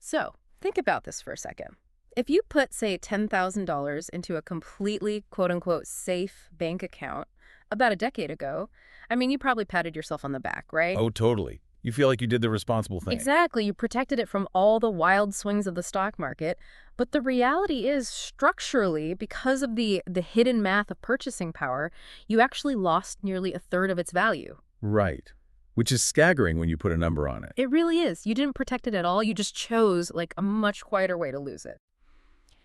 So think about this for a second. If you put, say, $10,000 into a completely quote-unquote safe bank account about a decade ago, I mean, you probably patted yourself on the back, right? Oh, totally. You feel like you did the responsible thing. Exactly. You protected it from all the wild swings of the stock market. But the reality is, structurally, because of the hidden math of purchasing power, you actually lost nearly a third of its value. Right. Which is staggering when you put a number on it. It really is. You didn't protect it at all. You just chose like a much quieter way to lose it.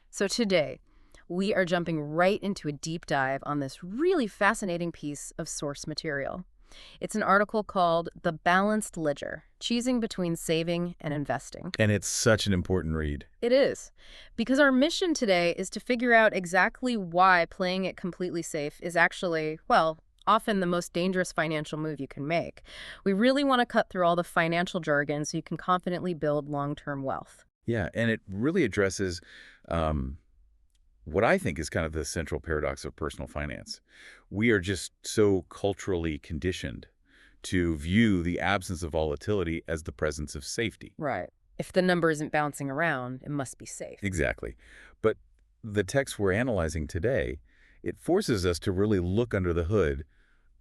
So today, we are jumping right into a deep dive on this really fascinating piece of source material. It's an article called The Balanced Ledger, Choosing Between Saving and Investing. And it's such an important read. It is, because our mission today is to figure out exactly why playing it completely safe is actually, well, often the most dangerous financial move you can make. We really want to cut through all the financial jargon so you can confidently build long-term wealth. Yeah, and it really addresses what I think is kind of the central paradox of personal finance. We are just so culturally conditioned to view the absence of volatility as the presence of safety. Right. If the number isn't bouncing around, it must be safe. Exactly. But the text we're analyzing today, it forces us to really look under the hood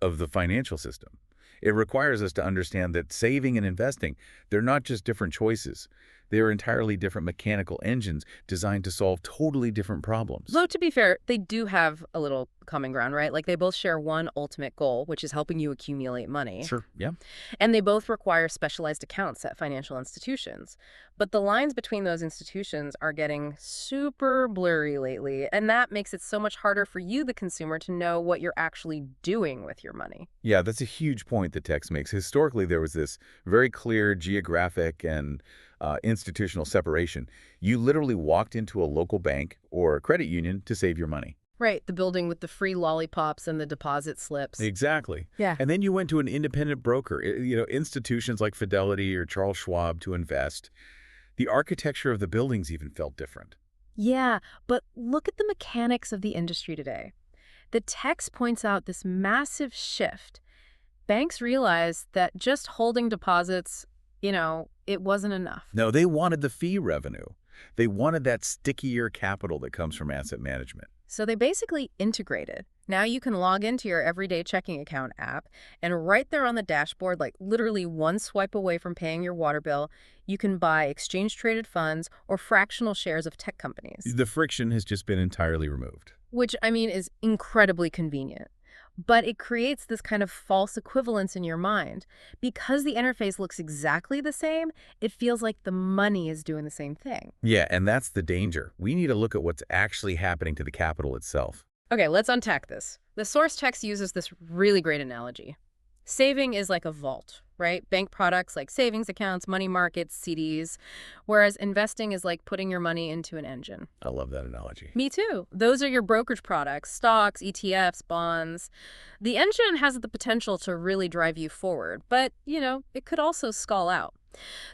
of the financial system. It requires us to understand that saving and investing, they're not just different choices. They're entirely different mechanical engines designed to solve totally different problems. Though, to be fair, they do have a little common ground, right? Like they both share one ultimate goal, which is helping you accumulate money. Sure, yeah. And they both require specialized accounts at financial institutions. But the lines between those institutions are getting super blurry lately, and that makes it so much harder for you, the consumer, to know what you're actually doing with your money. Yeah, that's a huge point the text makes. Historically, there was this very clear geographic and institutional separation. You literally walked into a local bank or a credit union to save your money. Right, the building with the free lollipops and the deposit slips. Exactly. Yeah. And then you went to an independent broker, institutions like Fidelity or Charles Schwab to invest. The architecture of the buildings even felt different. Yeah, but look at the mechanics of the industry today. The text points out this massive shift. Banks realized that just holding deposits, it wasn't enough. No, they wanted the fee revenue. They wanted that stickier capital that comes from asset management. So they basically integrated. Now you can log into your everyday checking account app, and right there on the dashboard, like literally one swipe away from paying your water bill, you can buy exchange-traded funds or fractional shares of tech companies. The friction has just been entirely removed. Which, I mean, is incredibly convenient. But it creates this kind of false equivalence in your mind. Because the interface looks exactly the same, it feels like the money is doing the same thing. Yeah, and that's the danger. We need to look at what's actually happening to the capital itself. Okay, let's unpack this. The source text uses this really great analogy. Saving is like a vault, right? Bank products like savings accounts, money markets, CDs, whereas investing is like putting your money into an engine. I love that analogy. Me too. Those are your brokerage products, stocks, ETFs, bonds. The engine has the potential to really drive you forward, but, it could also stall out.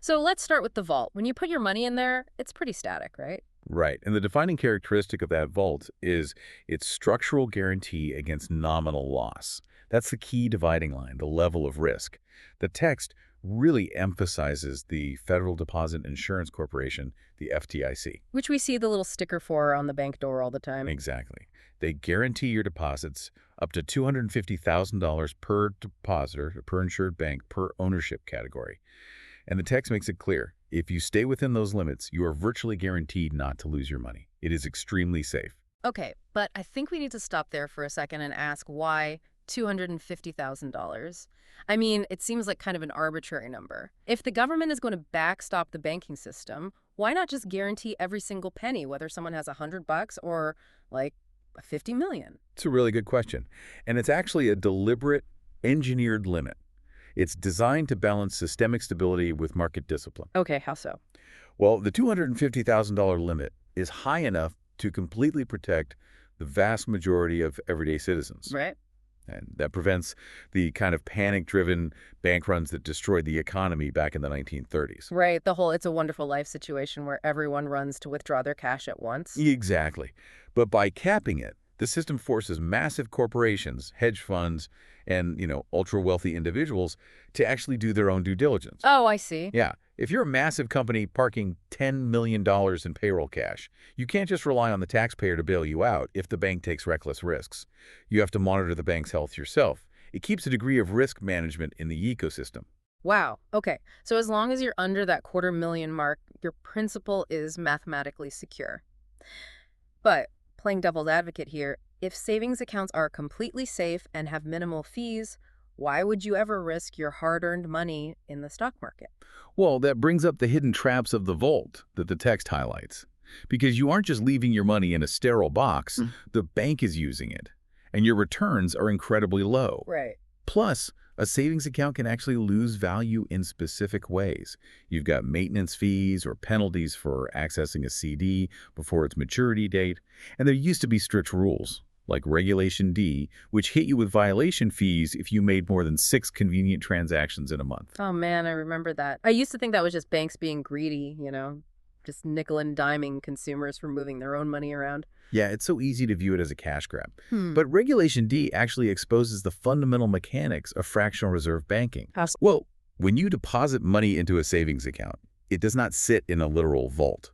So let's start with the vault. When you put your money in there, it's pretty static, right? Right, and the defining characteristic of that vault is its structural guarantee against nominal loss. That's the key dividing line, the level of risk. The text really emphasizes the Federal Deposit Insurance Corporation, the FDIC. Which we see the little sticker for on the bank door all the time. Exactly. They guarantee your deposits up to $250,000 per depositor, per insured bank, per ownership category. And the text makes it clear, if you stay within those limits, you are virtually guaranteed not to lose your money. It is extremely safe. Okay, but I think we need to stop there for a second and ask why $250,000. I mean, it seems like kind of an arbitrary number. If the government is going to backstop the banking system, why not just guarantee every single penny, whether someone has $100 or like 50 million? It's a really good question. And it's actually a deliberate, engineered limit. It's designed to balance systemic stability with market discipline. Okay, how so? Well, the $250,000 limit is high enough to completely protect the vast majority of everyday citizens. Right. And that prevents the kind of panic-driven bank runs that destroyed the economy back in the 1930s. Right, the whole It's a Wonderful Life situation where everyone runs to withdraw their cash at once. Exactly. But by capping it, The system forces massive corporations, hedge funds, and, ultra-wealthy individuals to actually do their own due diligence. Oh, I see. Yeah, if you're a massive company parking $10 million in payroll cash, you can't just rely on the taxpayer to bail you out if the bank takes reckless risks. You have to monitor the bank's health yourself. It keeps a degree of risk management in the ecosystem. Wow. Okay. So as long as you're under that $250,000 mark, your principal is mathematically secure. But playing devil's advocate here, if savings accounts are completely safe and have minimal fees, why would you ever risk your hard-earned money in the stock market? Well, that brings up the hidden traps of the vault that the text highlights. Because you aren't just leaving your money in a sterile box, the bank is using it. And your returns are incredibly low. Right. Plus, a savings account can actually lose value in specific ways. You've got maintenance fees or penalties for accessing a CD before its maturity date. And there used to be strict rules, like Regulation D, which hit you with violation fees if you made more than 6 convenient transactions in a month. Oh, man, I remember that. I used to think that was just banks being greedy, just nickel and diming consumers for moving their own money around. Yeah, it's so easy to view it as a cash grab. Hmm. But Regulation D actually exposes the fundamental mechanics of fractional reserve banking. How so? Well, when you deposit money into a savings account, it does not sit in a literal vault.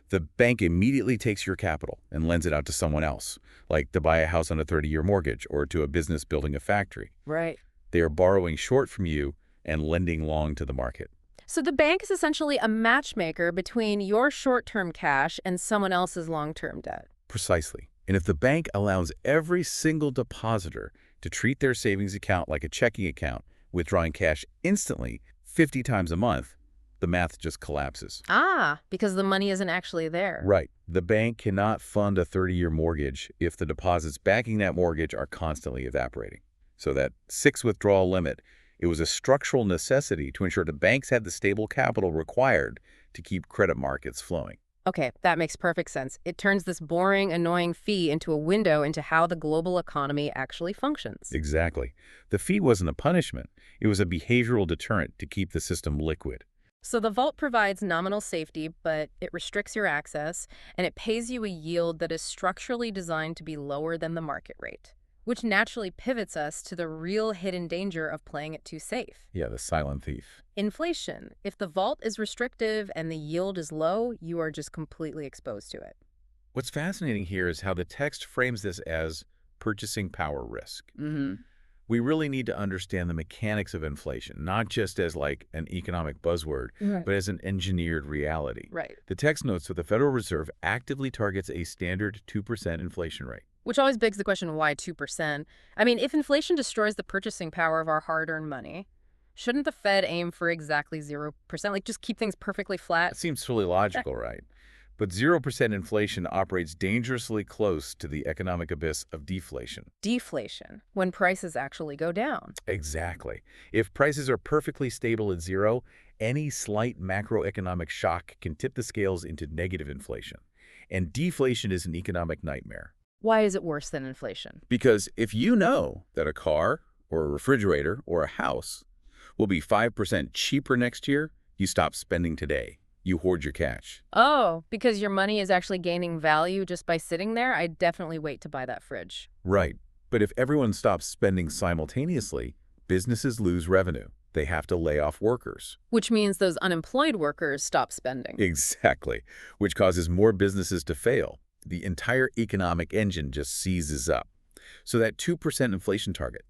The bank immediately takes your capital and lends it out to someone else, like to buy a house on a 30-year mortgage or to a business building a factory. Right. They are borrowing short from you and lending long to the market. So the bank is essentially a matchmaker between your short-term cash and someone else's long-term debt. Precisely. And if the bank allows every single depositor to treat their savings account like a checking account, withdrawing cash instantly 50 times a month, the math just collapses. Ah, because the money isn't actually there. Right. The bank cannot fund a 30-year mortgage if the deposits backing that mortgage are constantly evaporating. So that 6 withdrawal limit, it was a structural necessity to ensure the banks had the stable capital required to keep credit markets flowing. Okay, that makes perfect sense. It turns this boring, annoying fee into a window into how the global economy actually functions. Exactly. The fee wasn't a punishment. It was a behavioral deterrent to keep the system liquid. So the vault provides nominal safety, but it restricts your access, and it pays you a yield that is structurally designed to be lower than the market rate, which naturally pivots us to the real hidden danger of playing it too safe. Yeah, the silent thief. Inflation. If the vault is restrictive and the yield is low, you are just completely exposed to it. What's fascinating here is how the text frames this as purchasing power risk. We really need to understand the mechanics of inflation, not just as like an economic buzzword, Right. but as an engineered reality. Right. The text notes that the Federal Reserve actively targets a standard 2% inflation rate. Which always begs the question, why 2%? I mean, if inflation destroys the purchasing power of our hard-earned money, shouldn't the Fed aim for exactly 0%? Like, just keep things perfectly flat? That seems totally logical, right? But 0% inflation operates dangerously close to the economic abyss of deflation. Deflation, when prices actually go down. Exactly. If prices are perfectly stable at 0, any slight macroeconomic shock can tip the scales into negative inflation. And deflation is an economic nightmare. Why is it worse than inflation? Because if you know that a car or a refrigerator or a house will be 5% cheaper next year, you stop spending today. You hoard your cash. Oh, because your money is actually gaining value just by sitting there? I'd definitely wait to buy that fridge. Right. But if everyone stops spending simultaneously, businesses lose revenue. They have to lay off workers. Which means those unemployed workers stop spending. Exactly. Which causes more businesses to fail. The entire economic engine just seizes up. So that 2% inflation target,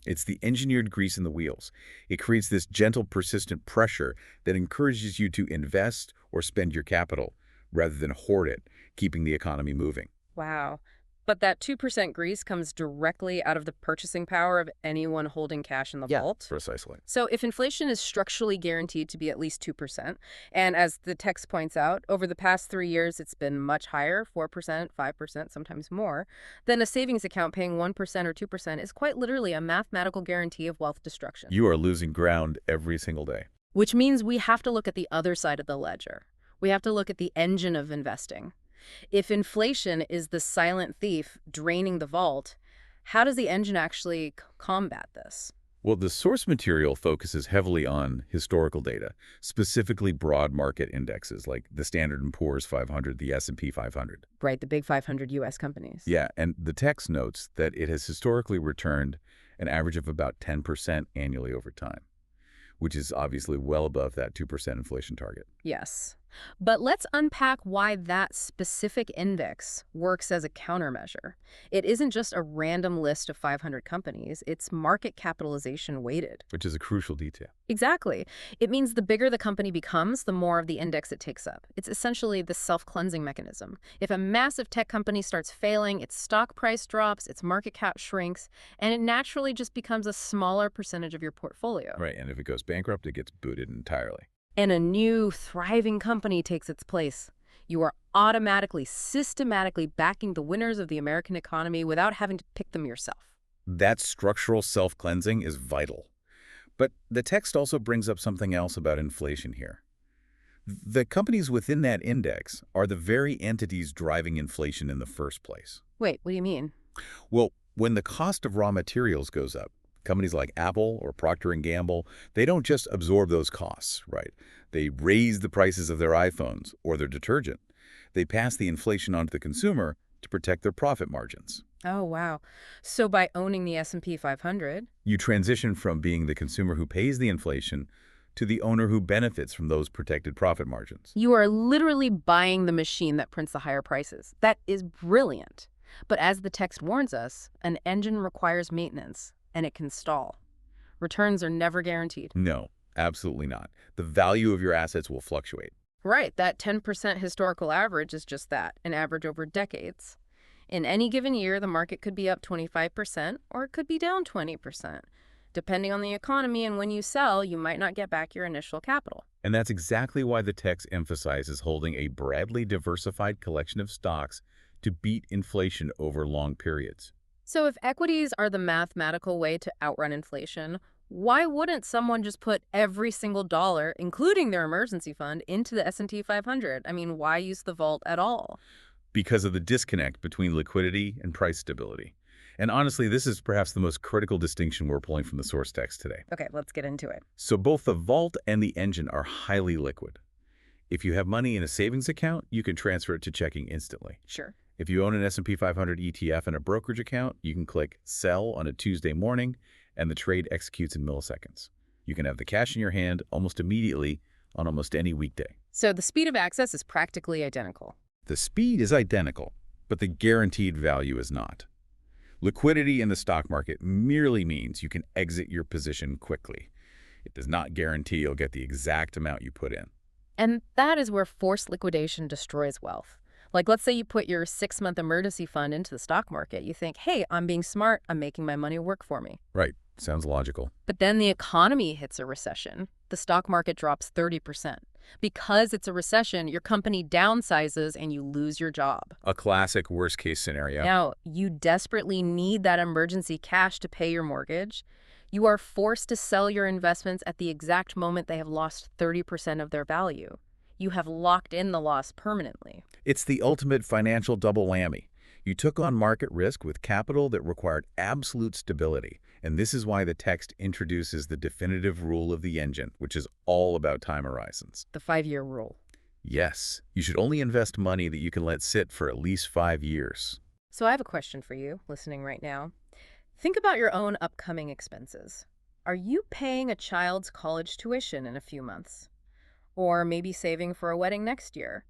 it's the engineered grease in the wheels. It creates this gentle, persistent pressure that encourages you to invest or spend your capital rather than hoard it, keeping the economy moving. Wow. But that 2% grease comes directly out of the purchasing power of anyone holding cash in the vault? Precisely. So if inflation is structurally guaranteed to be at least 2%, and as the text points out, over the past 3 years it's been much higher, 4%, 5%, sometimes more, then a savings account paying 1% or 2% is quite literally a mathematical guarantee of wealth destruction. You are losing ground every single day. Which means we have to look at the other side of the ledger. We have to look at the engine of investing. If inflation is the silent thief draining the vault, how does the engine actually combat this? Well, the source material focuses heavily on historical data, specifically broad market indexes like the Standard & Poor's 500, the S&P 500. Right, the big 500 U.S. companies. Yeah, and the text notes that it has historically returned an average of about 10% annually over time, which is obviously well above that 2% inflation target. Yes. But let's unpack why that specific index works as a countermeasure. It isn't just a random list of 500 companies, it's market capitalization weighted. Which is a crucial detail. Exactly. It means the bigger the company becomes, the more of the index it takes up. It's essentially the self-cleansing mechanism. If a massive tech company starts failing, its stock price drops, its market cap shrinks, and it naturally just becomes a smaller percentage of your portfolio. Right, and if it goes bankrupt, it gets booted entirely. And a new, thriving company takes its place. You are automatically, systematically backing the winners of the American economy without having to pick them yourself. That structural self-cleansing is vital. But the text also brings up something else about inflation here. The companies within that index are the very entities driving inflation in the first place. Wait, what do you mean? Well, when the cost of raw materials goes up, companies like Apple or Procter & Gamble, they don't just absorb those costs, right? They raise the prices of their iPhones or their detergent. They pass the inflation on to the consumer to protect their profit margins. Oh, wow. So by owning the S&P 500, You transition from being the consumer who pays the inflation to the owner who benefits from those protected profit margins. you are literally buying the machine that prints the higher prices. That is brilliant. But as the text warns us, an engine requires maintenance, and it can stall. Returns are never guaranteed. No, absolutely not. The value of your assets will fluctuate. Right, that 10% historical average is just that, an average over decades. In any given year, the market could be up 25% or it could be down 20%. Depending on the economy and when you sell, you might not get back your initial capital. And that's exactly why the text emphasizes holding a broadly diversified collection of stocks to beat inflation over long periods. So if equities are the mathematical way to outrun inflation, why wouldn't someone just put every single dollar, including their emergency fund, into the S&P 500? I mean, why use the vault at all? Because of the disconnect between liquidity and price stability. And honestly, this is perhaps the most critical distinction we're pulling from the source text today. Okay, let's get into it. So both the vault and the engine are highly liquid. If you have money in a savings account, you can transfer it to checking instantly. Sure. If you own an S&P 500 ETF in a brokerage account, you can click Sell on a Tuesday morning, and the trade executes in milliseconds. You can have the cash in your hand almost immediately on almost any weekday. So the speed of access is practically identical. The speed is identical, but the guaranteed value is not. Liquidity in the stock market merely means you can exit your position quickly. It does not guarantee you'll get the exact amount you put in. And that is where forced liquidation destroys wealth. Like, let's say you put your 6-month emergency fund into the stock market. You think, hey, I'm being smart. I'm making my money work for me. Right. Sounds logical. But then the economy hits a recession. The stock market drops 30%. Because it's a recession, your company downsizes and you lose your job. A classic worst-case scenario. Now, you desperately need that emergency cash to pay your mortgage. You are forced to sell your investments at the exact moment they have lost 30% of their value. You have locked in the loss permanently. It's the ultimate financial double whammy. You took on market risk with capital that required absolute stability. And this is why the text introduces the definitive rule of the engine, which is all about time horizons. The 5-year rule. Yes, you should only invest money that you can let sit for at least 5 years. So I have a question for you, listening right now. Think about your own upcoming expenses. Are you paying a child's college tuition in a few months? Or maybe saving for a wedding next year?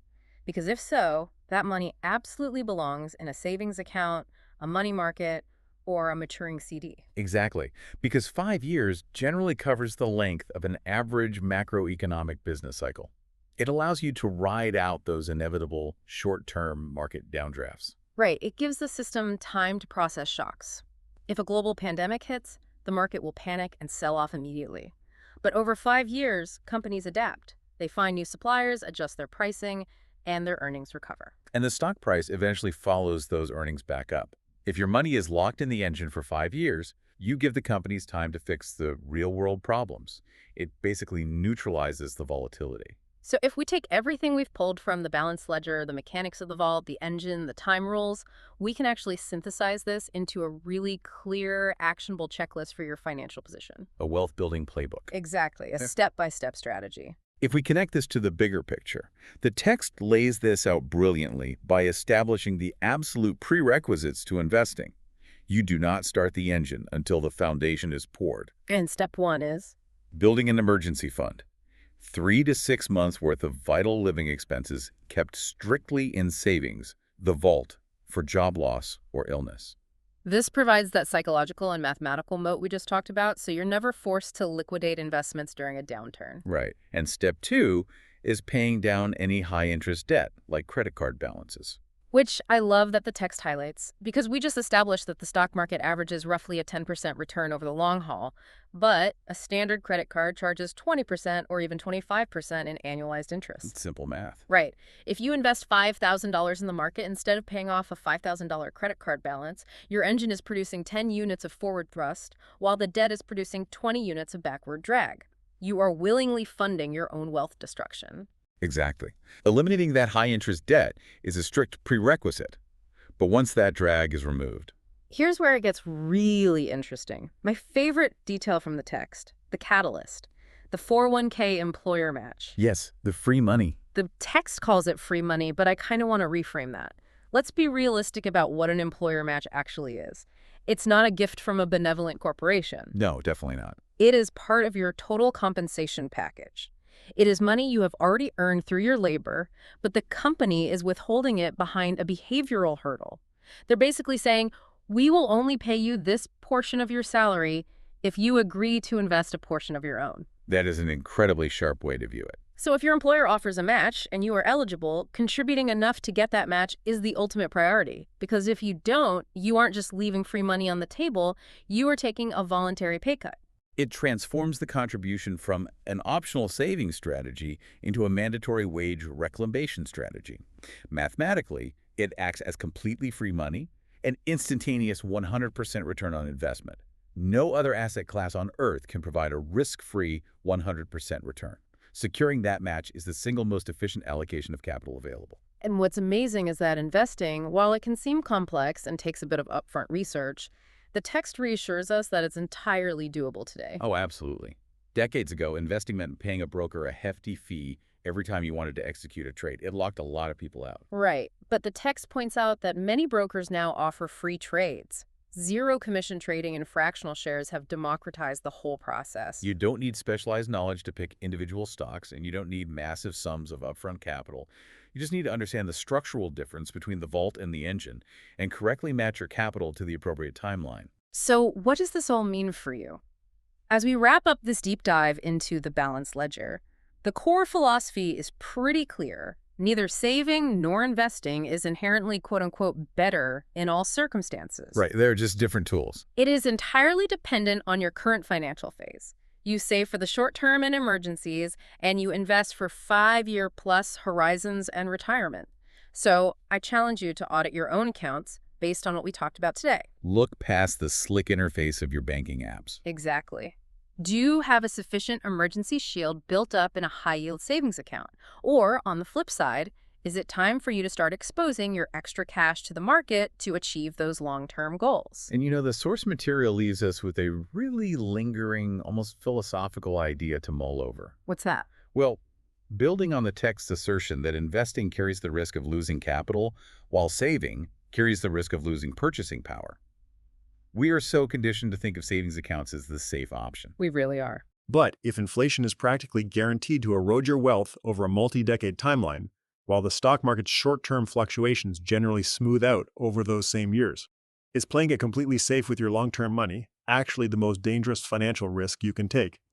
Because if so, that money absolutely belongs in a savings account, a money market, or a maturing CD. Exactly, because 5 years generally covers the length of an average macroeconomic business cycle. It allows you to ride out those inevitable short-term market downdrafts. Right, it gives the system time to process shocks. If a global pandemic hits, the market will panic and sell off immediately. But over 5 years, companies adapt. They find new suppliers, adjust their pricing, and their earnings recover. And the stock price eventually follows those earnings back up. If your money is locked in the engine for 5 years, you give the companies time to fix the real-world problems. It basically neutralizes the volatility. So if we take everything we've pulled from the balance ledger, the mechanics of the vault, the engine, the time rules, we can actually synthesize this into a really clear, actionable checklist for your financial position. A wealth-building playbook. Exactly, a Yeah. step-by-step strategy. If we connect this to the bigger picture, the text lays this out brilliantly by establishing the absolute prerequisites to investing. You do not start the engine until the foundation is poured. And step one is? Building an emergency fund. 3 to 6 months worth of vital living expenses kept strictly in savings, the vault, for job loss or illness. This provides that psychological and mathematical moat we just talked about, so you're never forced to liquidate investments during a downturn. Right. And step 2 is paying down any high-interest debt, like credit card balances. Which I love that the text highlights, because we just established that the stock market averages roughly a 10% return over the long haul, but a standard credit card charges 20% or even 25% in annualized interest. It's simple math. Right. If you invest $5,000 in the market instead of paying off a $5,000 credit card balance, your engine is producing 10 units of forward thrust, while the debt is producing 20 units of backward drag. You are willingly funding your own wealth destruction. Exactly. Eliminating that high-interest debt is a strict prerequisite. But once that drag is removed, Here's where it gets really interesting. My favorite detail from the text, the catalyst, the 401k employer match. yes, the free money. The text calls it free money, but I kind of want to reframe that. Let's be realistic about what an employer match actually is. It's not a gift from a benevolent corporation. No, definitely not. It is part of your total compensation package. It is money you have already earned through your labor, but the company is withholding it behind a behavioral hurdle. They're basically saying, we will only pay you this portion of your salary if you agree to invest a portion of your own. That is an incredibly sharp way to view it. So if your employer offers a match and you are eligible, contributing enough to get that match is the ultimate priority. Because if you don't, you aren't just leaving free money on the table, you are taking a voluntary pay cut. It transforms the contribution from an optional savings strategy into a mandatory wage reclamation strategy. Mathematically, it acts as completely free money, an instantaneous 100% return on investment. No other asset class on Earth can provide a risk-free 100% return. Securing that match is the single most efficient allocation of capital available. And what's amazing is that investing, while it can seem complex and takes a bit of upfront research, the text reassures us that it's entirely doable today. Oh, absolutely. Decades ago, investing meant paying a broker a hefty fee every time you wanted to execute a trade. It locked a lot of people out. Right. But the text points out that many brokers now offer free trades. Zero commission trading and fractional shares have democratized the whole process. You don't need specialized knowledge to pick individual stocks, and you don't need massive sums of upfront capital. You just need to understand the structural difference between the vault and the engine and correctly match your capital to the appropriate timeline. So what does this all mean for you? As we wrap up this deep dive into the balanced ledger, the core philosophy is pretty clear. Neither saving nor investing is inherently quote-unquote better in all circumstances. Right, they're just different tools. It is entirely dependent on your current financial phase. You save for the short term and emergencies, and you invest for 5-year plus horizons and retirement. So I challenge you to audit your own accounts based on what we talked about today. Look past the slick interface of your banking apps. Exactly. Do you have a sufficient emergency shield built up in a high-yield savings account? Or, on the flip side, is it time for you to start exposing your extra cash to the market to achieve those long-term goals? And you know, the source material leaves us with a really lingering, almost philosophical idea to mull over. What's that? Well, building on the text's assertion that investing carries the risk of losing capital, while saving carries the risk of losing purchasing power. We are so conditioned to think of savings accounts as the safe option. We really are. But if inflation is practically guaranteed to erode your wealth over a multi-decade timeline, while the stock market's short-term fluctuations generally smooth out over those same years, is playing it completely safe with your long-term money actually the most dangerous financial risk you can take?